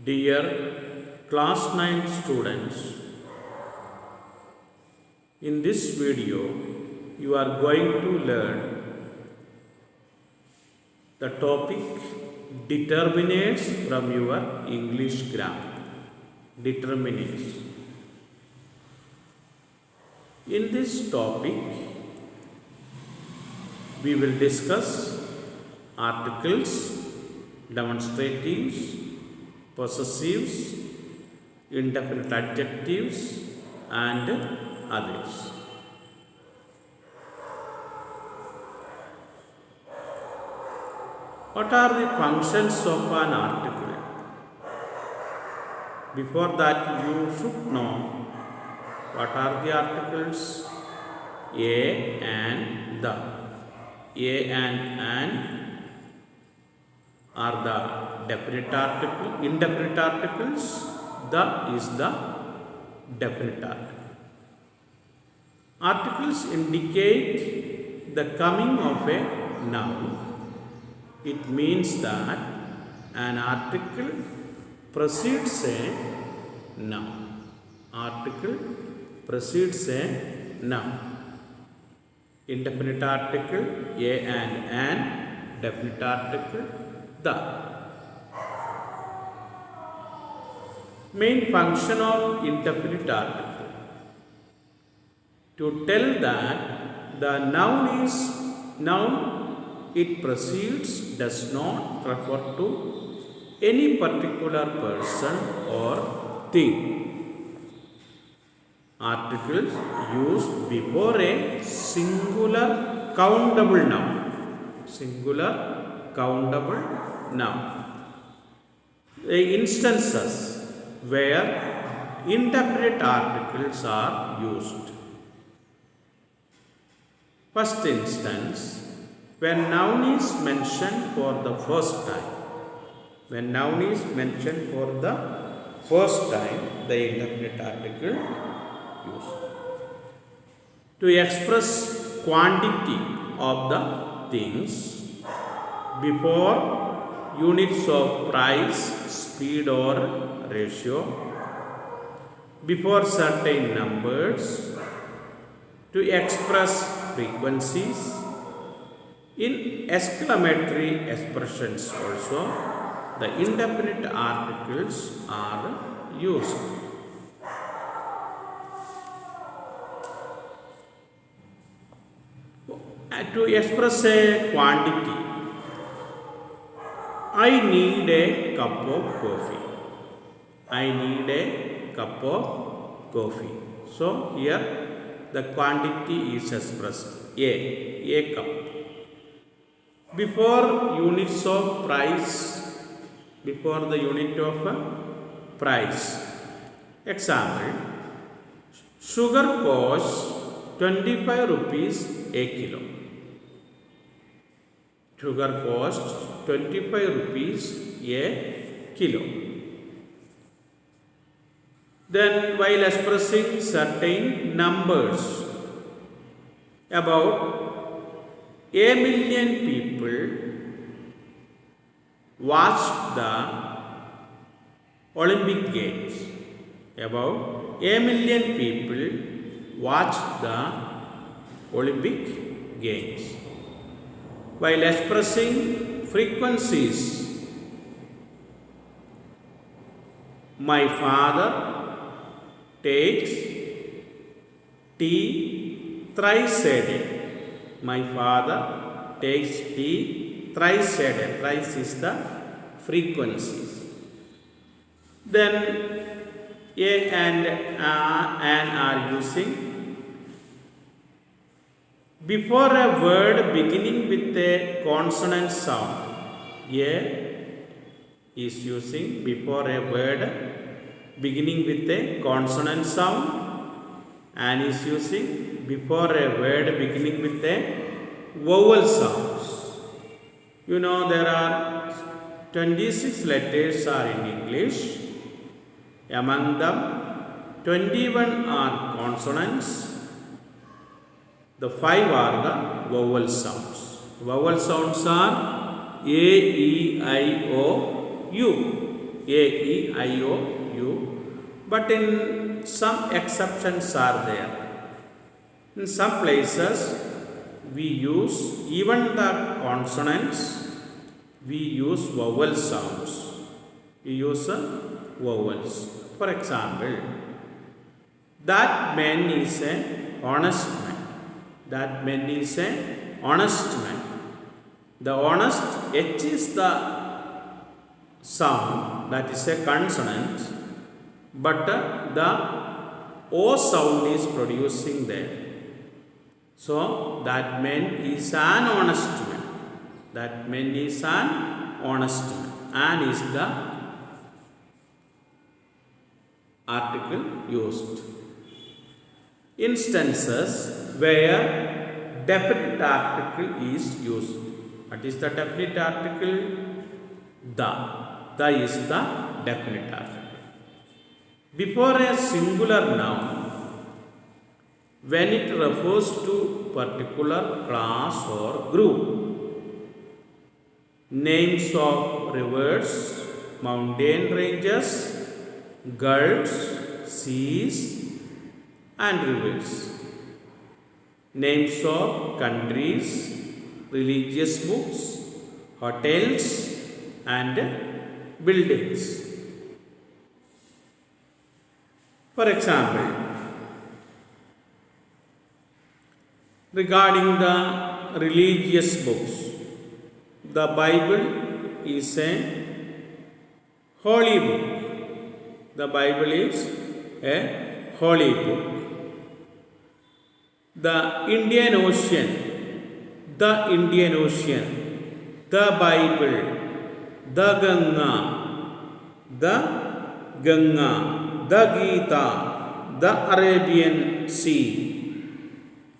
Dear class 9 students, in this video you are going to learn the topic determinants from your English grammar. Determinants. In this topic we will discuss articles, demonstratives, possessives, indefinite adjectives and others. What are the functions of an article? Before that you should know what are the articles. A and the. A and an are the definite article, indefinite articles. The is the definite article. Articles indicate the coming of a noun. It means that an article precedes a noun. Article precedes a noun. Indefinite article a and an, definite article the. Main function of indefinite article: to tell that the noun it precedes does not refer to any particular person or thing. Articles used before a singular countable noun. Singular countable noun. The instances where indefinite articles are used. First instance, when noun is mentioned for the first time. When noun is mentioned for the first time, the indefinite article used. To express quantity of the things before units of price, speed or ratio, before certain numbers, to express frequencies, in exclamatory expressions also, the indefinite articles are used. To express a quantity, I need a cup of coffee. I need a cup of coffee. So here the quantity is expressed a cup. Before units of price, before the unit of price. Example, sugar costs 25 rupees a kilo. Sugar costs 25 rupees a kilo. Then while expressing certain numbers, about 1,000,000 people watched the Olympic Games. About 1,000,000 people watched the Olympic Games. While expressing frequencies, my father takes tea thrice a day. My father takes tea thrice a day. Thrice is the frequencies. Then a and an are using before a word beginning with a consonant sound. A is using before a word beginning with a consonant sound, and is using before a word beginning with a vowel sounds. You know there are 26 letters are in English. Among them 21 are consonants. The 5 are the vowel sounds. Vowel sounds are A, E, I, O, U. A, E, I, O, U. But in some exceptions are there. In some places we use even the consonants, we use vowel sounds. We use vowels. For example, that man is an honest man. That man is an honest man. The honest H is the sound, that is a consonant, but the O sound is producing there. So that man is an honest man. That man is an honest man. An is the article used. Instances where definite article is used. What is the definite article? The. The is the definite article. Before a singular noun, when it refers to particular class or group, names of rivers, mountain ranges, gulfs, seas and rivers, names of countries, religious books, hotels and buildings. For example, regarding the religious books, the Bible is a holy book. The Bible is a holy book. The Indian Ocean, the Indian Ocean, the Bible, the Ganga, the Gita, the Arabian Sea,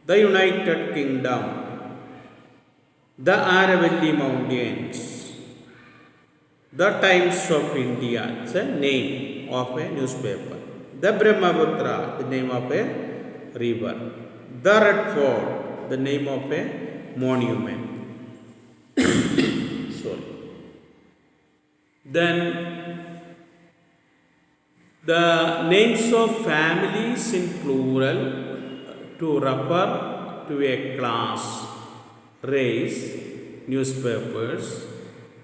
the United Kingdom, the Aravalli Mountains, the Times of India, it's a name of a newspaper, the Brahmaputra, the name of a river, the Red Fort, the name of a monument. Sorry. Then the names of families in plural to refer to a class, race, newspapers,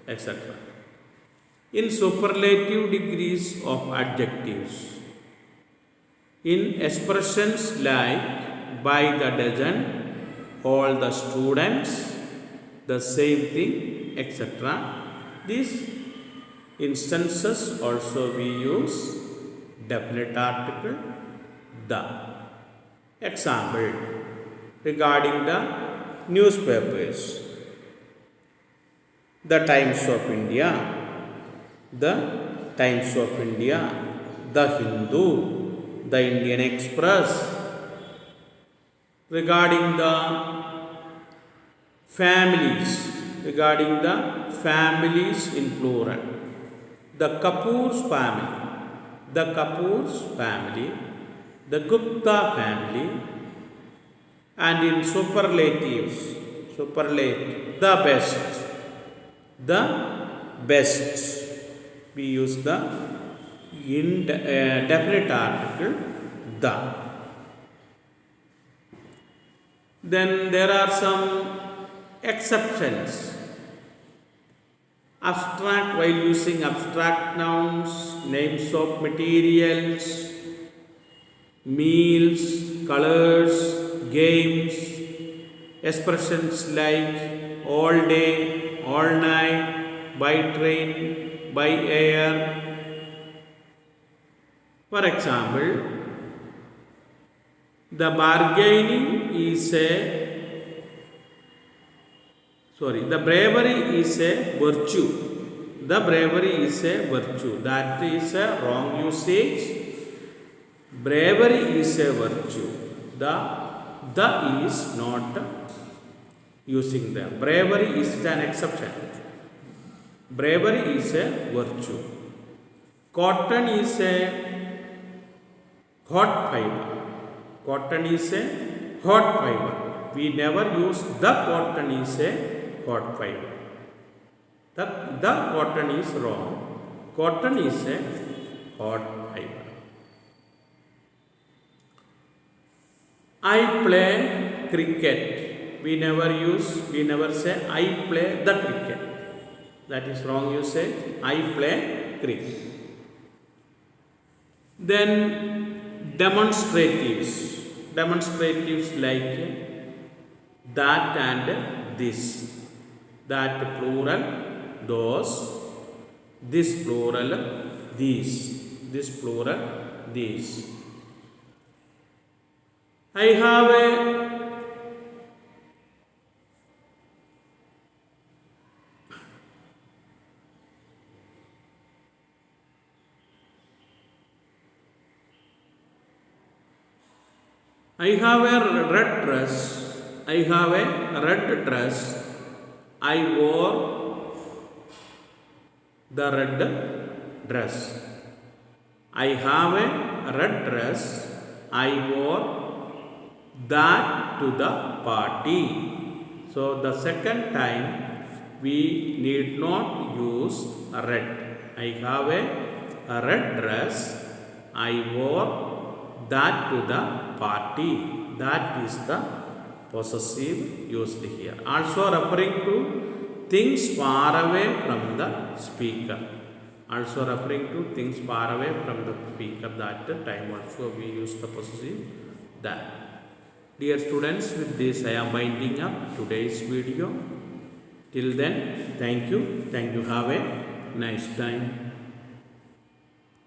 etc. In superlative degrees of adjectives. In expressions like by the dozen, all the students, the same thing, etc. These instances also we use definite article the. Example, regarding the newspapers, the Times of India, the Times of India, the Hindu, the Indian Express. Regarding the families, in plural, the Kapoor's family, the Gupta family, and in superlatives, the best, we use the definite article the. Then there are some exceptions. Abstract, while using abstract nouns, names of materials, meals, colors, games, expressions like all day, all night, by train, by air. For example, the bravery is a virtue. The bravery is a virtue. That is a wrong usage. Bravery is a virtue. The is not using the. Bravery is an exception. Bravery is a virtue. Cotton is a hot fiber. Cotton is a hot fiber. We never use the cotton is a hot fiber. The cotton is wrong. Cotton is a hot fiber. I play cricket. We never say I play the cricket. That is wrong. You say I play cricket. Then demonstratives. Demonstratives like that and this. That plural, those. This plural, these. This plural, these. I have a red dress. I have a red dress. I wore the red dress. I have a red dress. I wore that to the party. So the second time we need not use red. I have a red dress. I wore that to the party. That is the possessive used here. Also referring to things far away from the speaker. Also referring to things far away from the speaker. That time also we use the possessive that. Dear students, with this I am winding up today's video. Till then, thank you. Thank you. Have a nice time.